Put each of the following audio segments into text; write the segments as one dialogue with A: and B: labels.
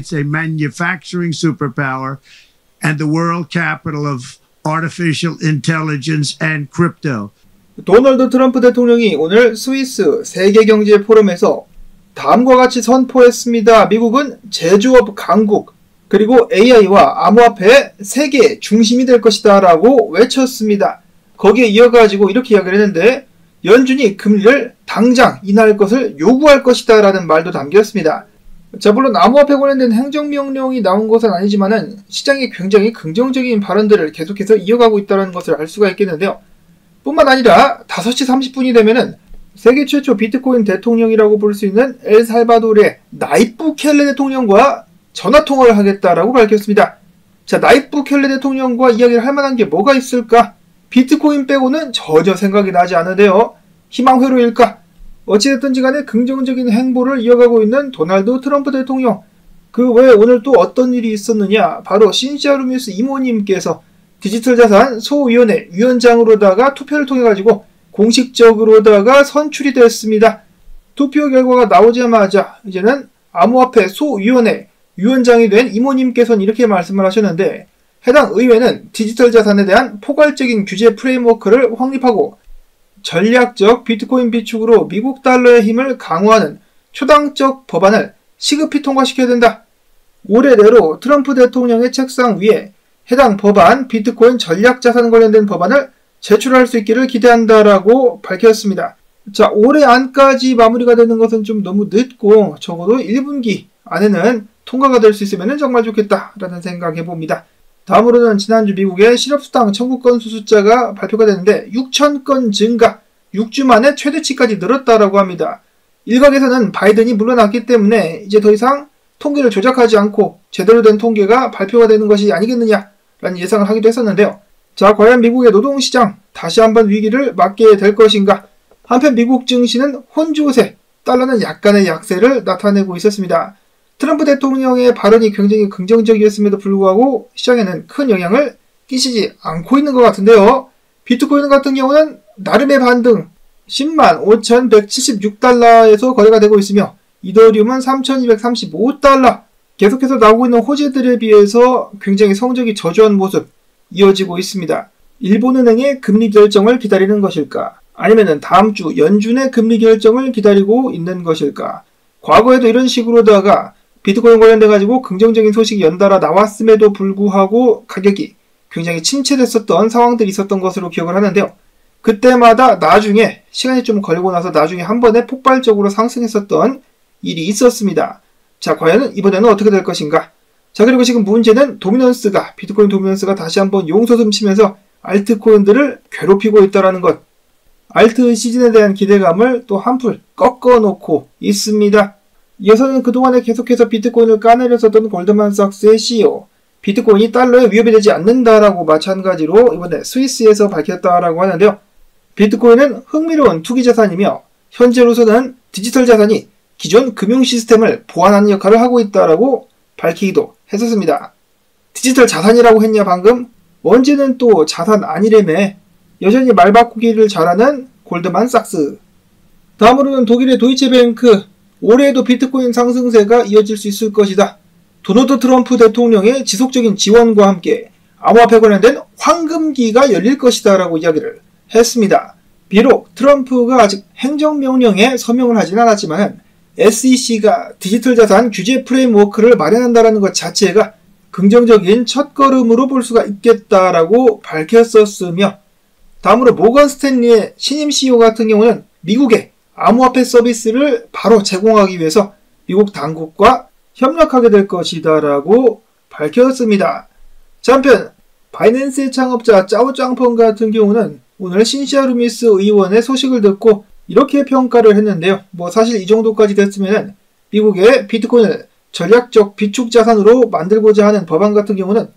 A: It's a manufacturing superpower and the world capital of artificial intelligence and crypto.
B: 도널드 트럼프 대통령이 오늘 스위스 세계경제 포럼에서 다음과 같이 선포했습니다. 미국은 제조업 강국, 그리고 AI와 암호화폐의 세계 중심이 될 것이다 라고 외쳤습니다. 거기에 이어가지고 이렇게 이야기를 했는데, 연준이 금리를 당장 인하할 것을 요구할 것이다 라는 말도 담겼습니다. 자, 물론 암호화폐 관련된 행정명령이 나온 것은 아니지만은 시장이 굉장히 긍정적인 발언들을 계속해서 이어가고 있다는 것을 알 수가 있겠는데요. 뿐만 아니라 5시 30분이 되면은 세계 최초 비트코인 대통령이라고 볼 수 있는 엘살바도르의 나이프 부켈레 대통령과 전화통화를 하겠다라고 밝혔습니다. 자, 나이프 부켈레 대통령과 이야기를 할 만한 게 뭐가 있을까? 비트코인 빼고는 전혀 생각이 나지 않은데요. 희망회로일까? 어찌됐든지 간에 긍정적인 행보를 이어가고 있는 도널드 트럼프 대통령. 그 외에 오늘 또 어떤 일이 있었느냐? 바로 신시아 루미스 이모님께서 디지털자산 소위원회 위원장으로다가 투표를 통해 가지고 공식적으로다가 선출이 됐습니다. 투표 결과가 나오자마자 이제는 암호화폐 소위원회 위원장이 된 이모님께서는 이렇게 말씀을 하셨는데, 해당 의회는 디지털 자산에 대한 포괄적인 규제 프레임워크를 확립하고 전략적 비트코인 비축으로 미국 달러의 힘을 강화하는 초당적 법안을 시급히 통과시켜야 된다. 올해 내로 트럼프 대통령의 책상 위에 해당 법안, 비트코인 전략자산 관련된 법안을 제출할 수 있기를 기대한다라고 밝혔습니다. 자, 올해 안까지 마무리가 되는 것은 좀 너무 늦고 적어도 1분기 안에는 통과가 될 수 있으면 정말 좋겠다라는 생각해봅니다. 다음으로는 지난주 미국의 실업수당 청구 건수 숫자가 발표가 됐는데 6,000건 증가, 6주 만에 최대치까지 늘었다라고 합니다. 일각에서는 바이든이 물러났기 때문에 이제 더 이상 통계를 조작하지 않고 제대로 된 통계가 발표가 되는 것이 아니겠느냐라는 예상을 하기도 했었는데요. 자, 과연 미국의 노동시장 다시 한번 위기를 맞게 될 것인가? 한편 미국 증시는 혼조세, 달러는 약간의 약세를 나타내고 있었습니다. 트럼프 대통령의 발언이 굉장히 긍정적이었음에도 불구하고 시장에는 큰 영향을 끼치지 않고 있는 것 같은데요. 비트코인 같은 경우는 나름의 반등, 105,176달러에서 거래가 되고 있으며 이더리움은 3,235달러, 계속해서 나오고 있는 호재들에 비해서 굉장히 성적이 저조한 모습 이어지고 있습니다. 일본은행의 금리 결정을 기다리는 것일까? 아니면 다음 주 연준의 금리 결정을 기다리고 있는 것일까? 과거에도 이런 식으로다가 비트코인 관련돼 가지고 긍정적인 소식이 연달아 나왔음에도 불구하고 가격이 굉장히 침체됐었던 상황들이 있었던 것으로 기억을 하는데요. 그때마다 나중에 시간이 좀 걸리고 나서 나중에 한 번에 폭발적으로 상승했었던 일이 있었습니다. 자, 과연 이번에는 어떻게 될 것인가? 자, 그리고 지금 문제는 비트코인 도미넌스가 다시 한번 용솟음 치면서 알트코인들을 괴롭히고 있다는 것. 알트 시즌에 대한 기대감을 또 한풀 꺾어놓고 있습니다. 이어서는 그동안에 계속해서 비트코인을 까내렸었던 골드만삭스의 CEO, 비트코인이 달러에 위협이 되지 않는다라고 마찬가지로 이번에 스위스에서 밝혔다라고 하는데요. 비트코인은 흥미로운 투기자산이며 현재로서는 디지털 자산이 기존 금융 시스템을 보완하는 역할을 하고 있다라고 밝히기도 했었습니다. 디지털 자산이라고 했냐 방금? 언제는 또 자산 아니래매. 여전히 말 바꾸기를 잘하는 골드만삭스. 다음으로는 독일의 도이체뱅크. 올해에도 비트코인 상승세가 이어질 수 있을 것이다. 도널드 트럼프 대통령의 지속적인 지원과 함께 암호화폐 관련된 황금기가 열릴 것이다 라고 이야기를 했습니다. 비록 트럼프가 아직 행정명령에 서명을 하진 않았지만 SEC가 디지털 자산 규제 프레임워크를 마련한다는 것 자체가 긍정적인 첫걸음으로 볼 수가 있겠다라고 밝혔었으며, 다음으로 모건 스탠리의 신임 CEO 같은 경우는 미국의 암호화폐 서비스를 바로 제공하기 위해서 미국 당국과 협력하게 될 것이다 라고 밝혔습니다. 자, 한편 바이낸스의 창업자 짜오짱펑 같은 경우는 오늘 신시아 루미스 의원의 소식을 듣고 이렇게 평가를 했는데요. 사실 이 정도까지 됐으면 미국의 비트코인을 전략적 비축 자산으로 만들고자 하는 법안 같은 경우는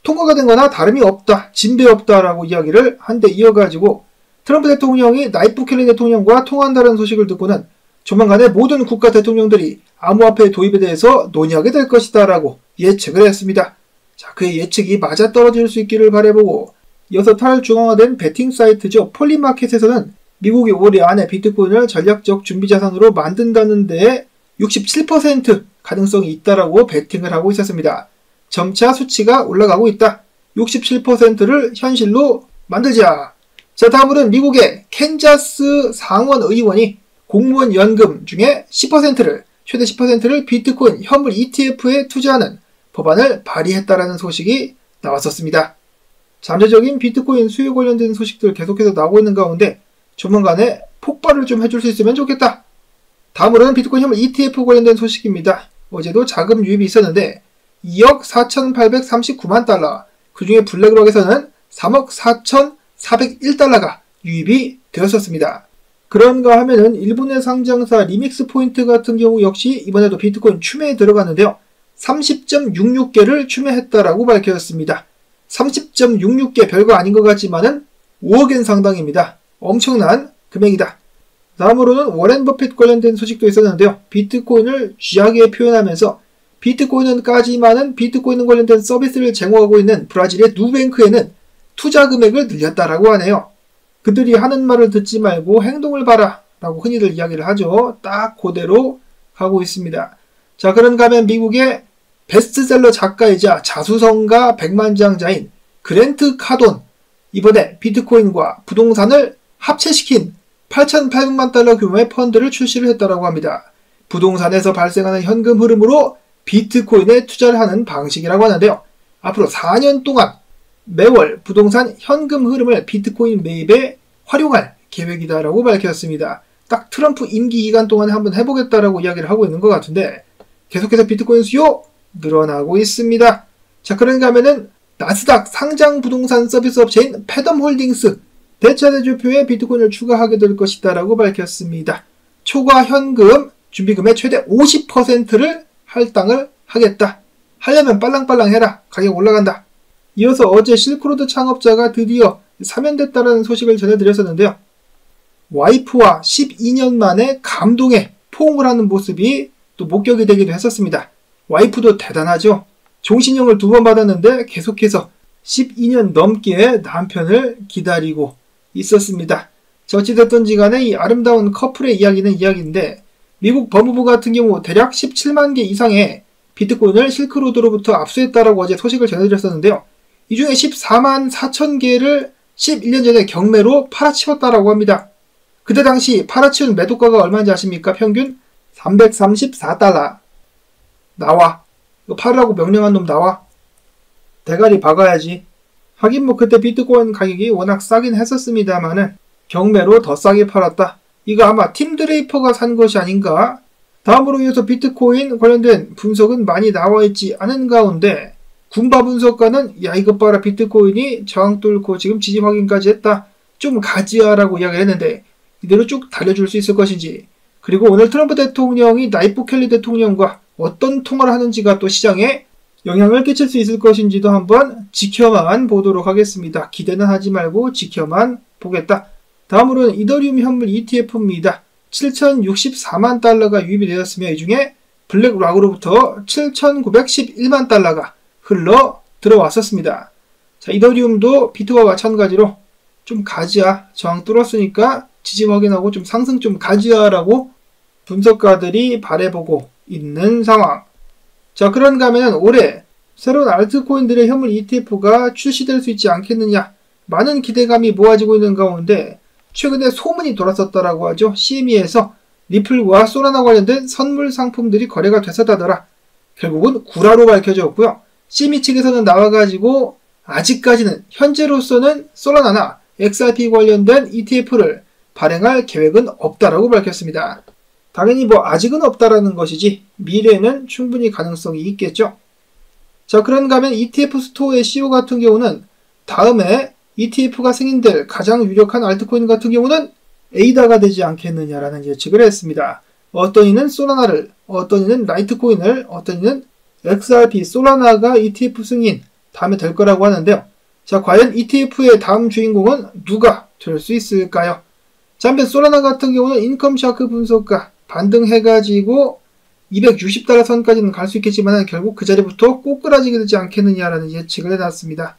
B: 통과가 된 거나 다름이 없다, 진배 없다라고 이야기를 한 데 이어가지고 트럼프 대통령이 나이프 부켈레 대통령과 통화한다는 소식을 듣고는 조만간에 모든 국가 대통령들이 암호화폐 도입에 대해서 논의하게 될 것이다 라고 예측을 했습니다. 자, 그의 예측이 맞아떨어질 수 있기를 바라보고, 이어서 탈중앙화된 베팅 사이트죠. 폴리마켓에서는 미국이 올해 안에 비트코인을 전략적 준비자산으로 만든다는 데에 67% 가능성이 있다라고 베팅을 하고 있었습니다. 점차 수치가 올라가고 있다. 67%를 현실로 만들자. 자, 다음으로는 미국의 캔자스 상원 의원이 공무원 연금 중에 10%를, 최대 10%를 비트코인 현물 ETF에 투자하는 법안을 발의했다라는 소식이 나왔었습니다. 잠재적인 비트코인 수요 관련된 소식들 계속해서 나오고 있는 가운데 조만간에 폭발을 좀 해줄 수 있으면 좋겠다. 다음으로는 비트코인 현물 ETF 관련된 소식입니다. 어제도 자금 유입이 있었는데 2억 4,839만 달러, 그 중에 블랙록에서는 3억 4,401달러가 유입이 되었었습니다. 그런가 하면은 일본의 상장사 리믹스 포인트 같은 경우 역시 이번에도 비트코인 추매에 들어갔는데요. 30.66개를 추매했다라고 밝혀졌습니다. 30.66개 별거 아닌 것 같지만은 5억엔 상당입니다. 엄청난 금액이다. 다음으로는 워렌 버핏 관련된 소식도 있었는데요. 비트코인을 쥐하게 표현하면서 비트코인은 까지만은 비트코인 관련된 서비스를 제공하고 있는 브라질의 누뱅크에는 투자 금액을 늘렸다라고 하네요. 그들이 하는 말을 듣지 말고 행동을 봐라 라고 흔히들 이야기를 하죠. 딱 그대로 가고 있습니다. 자, 그런가 하면 미국의 베스트셀러 작가이자 자수성가 백만장자인 그랜트 카돈, 이번에 비트코인과 부동산을 합체시킨 8,800만 달러 규모의 펀드를 출시를 했다고 합니다. 부동산에서 발생하는 현금 흐름으로 비트코인에 투자를 하는 방식이라고 하는데요. 앞으로 4년 동안 매월 부동산 현금 흐름을 비트코인 매입에 활용할 계획이다라고 밝혔습니다. 딱 트럼프 임기 기간 동안에 한번 해보겠다라고 이야기를 하고 있는 것 같은데 계속해서 비트코인 수요 늘어나고 있습니다. 자, 그런가 하면은 나스닥 상장 부동산 서비스 업체인 패덤홀딩스 대차대조표에 비트코인을 추가하게 될 것이다라고 밝혔습니다. 초과 현금 준비금의 최대 50%를 할당을 하겠다. 하려면 빨랑빨랑 해라. 가격 올라간다. 이어서 어제 실크로드 창업자가 드디어 사면됐다는 소식을 전해드렸었는데요. 와이프와 12년 만에 감동의 포옹을 하는 모습이 또 목격이 되기도 했었습니다. 와이프도 대단하죠. 종신형을 2번 받았는데 계속해서 12년 넘게 남편을 기다리고 있었습니다. 어찌됐든지 간에 이 아름다운 커플의 이야기는 이야기인데 미국 법무부 같은 경우 대략 17만 개 이상의 비트코인을 실크로드로부터 압수했다라고 어제 소식을 전해드렸었는데요. 이 중에 14만 4천 개를 11년 전에 경매로 팔아치웠다라고 합니다. 그때 당시 팔아치운 매도가가 얼마인지 아십니까? 평균 334달러. 나와. 이거 팔으라고 명령한 놈 나와. 대가리 박아야지. 하긴 뭐 그때 비트코인 가격이 워낙 싸긴 했었습니다만은 경매로 더 싸게 팔았다. 이거 아마 팀 드레이퍼가 산 것이 아닌가? 다음으로 이어서 비트코인 관련된 분석은 많이 나와 있지 않은 가운데 군바 분석가는 야 이것 봐라 비트코인이 저항 뚫고 지금 지지 확인까지 했다. 좀 가지야라고 이야기를 했는데 이대로 쭉 달려줄 수 있을 것인지, 그리고 오늘 트럼프 대통령이 나이프 켈리 대통령과 어떤 통화를 하는지가 또 시장에 영향을 끼칠 수 있을 것인지도 한번 지켜만 보도록 하겠습니다. 기대는 하지 말고 지켜만 보겠다. 다음으로는 이더리움 현물 ETF입니다. 7,064만 달러가 유입이 되었으며 이 중에 블랙락으로부터 7,911만 달러가 흘러 들어왔었습니다. 자, 이더리움도 비트와 마찬가지로 좀 가지야. 저항 뚫었으니까 지지 확인하고 좀 상승 좀 가지야라고 분석가들이 바라보고 있는 상황. 자, 그런가 하면 올해 새로운 알트코인들의 현물 ETF가 출시될 수 있지 않겠느냐. 많은 기대감이 모아지고 있는 가운데 최근에 소문이 돌았었다라고 하죠. CME에서 리플과 소라나 관련된 선물 상품들이 거래가 됐었다더라. 결국은 구라로 밝혀졌고요. CME 측에서는 나와가지고 아직까지는 현재로서는 소라나나 XRP 관련된 ETF를 발행할 계획은 없다라고 밝혔습니다. 당연히 뭐 아직은 없다라는 것이지 미래에는 충분히 가능성이 있겠죠. 자, 그런가 하면 ETF 스토어의 CEO 같은 경우는 다음에 ETF가 승인될 가장 유력한 알트코인 같은 경우는 에이다가 되지 않겠느냐라는 예측을 했습니다. 어떤 이는 소라나를, 어떤 이는 라이트코인을, 어떤 이는 XRP, 소라나가 ETF 승인 다음에 될 거라고 하는데요. 자, 과연 ETF의 다음 주인공은 누가 될 수 있을까요? 자, 한편 소라나 같은 경우는 인컴샤크 분석가 반등해가지고 260달러 선까지는 갈 수 있겠지만 결국 그 자리부터 꼬꾸라지게 되지 않겠느냐라는 예측을 해놨습니다.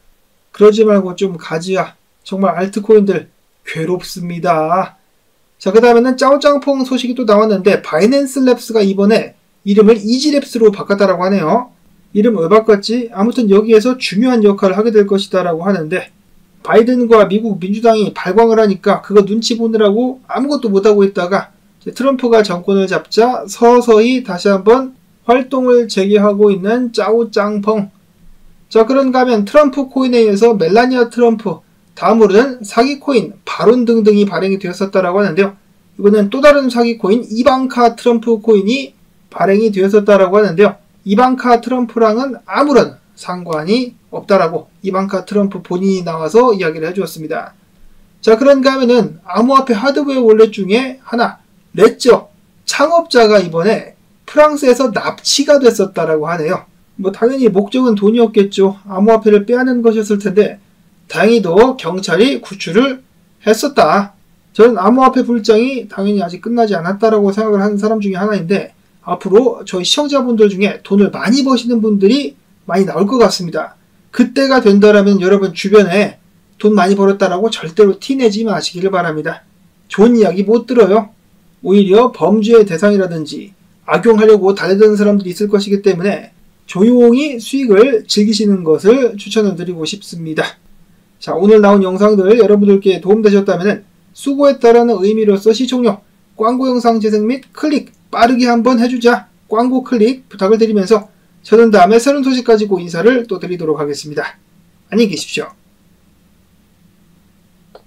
B: 그러지 말고 좀 가지야. 정말 알트코인들 괴롭습니다. 자, 그 다음에는 짜오짱퐁 소식이 또 나왔는데 바이낸스 랩스가 이번에 이름을 이지랩스로 바꿨다라고 하네요. 이름 왜 바꿨지? 아무튼 여기에서 중요한 역할을 하게 될 것이다 라고 하는데, 바이든과 미국 민주당이 발광을 하니까 그거 눈치 보느라고 아무것도 못하고 있다가 트럼프가 정권을 잡자 서서히 다시 한번 활동을 재개하고 있는 짜오짱펑. 자, 그런가 하면 트럼프 코인에 의해서 멜라니아 트럼프, 다음으로는 사기 코인, 바론 등등이 발행이 되었었다라고 하는데요. 이번엔 또 다른 사기 코인, 이방카 트럼프 코인이 발행이 되었었다라고 하는데요. 이방카 트럼프랑은 아무런 상관이 없다라고 이방카 트럼프 본인이 나와서 이야기를 해주었습니다. 자, 그런가 하면은 암호화폐 하드웨어 월렛 중에 하나, 레저 창업자가 이번에 프랑스에서 납치가 됐었다라고 하네요. 뭐 당연히 목적은 돈이었겠죠. 암호화폐를 빼앗는 것이었을 텐데 다행히도 경찰이 구출을 했었다. 저는 암호화폐 불장이 당연히 아직 끝나지 않았다라고 생각을 하는 사람 중에 하나인데, 앞으로 저희 시청자분들 중에 돈을 많이 버시는 분들이 많이 나올 것 같습니다. 그때가 된다라면 여러분 주변에 돈 많이 벌었다라고 절대로 티내지 마시기를 바랍니다. 좋은 이야기 못 들어요. 오히려 범죄의 대상이라든지 악용하려고 달려드는 사람들이 있을 것이기 때문에 조용히 수익을 즐기시는 것을 추천을 드리고 싶습니다. 자, 오늘 나온 영상들 여러분들께 도움되셨다면 수고했다라는 의미로서 시청료, 광고 영상 재생 및 클릭 빠르게 한번 해주자, 광고 클릭 부탁을 드리면서 저는 다음에 새로운 소식 가지고 인사를 또 드리도록 하겠습니다. 안녕히 계십시오.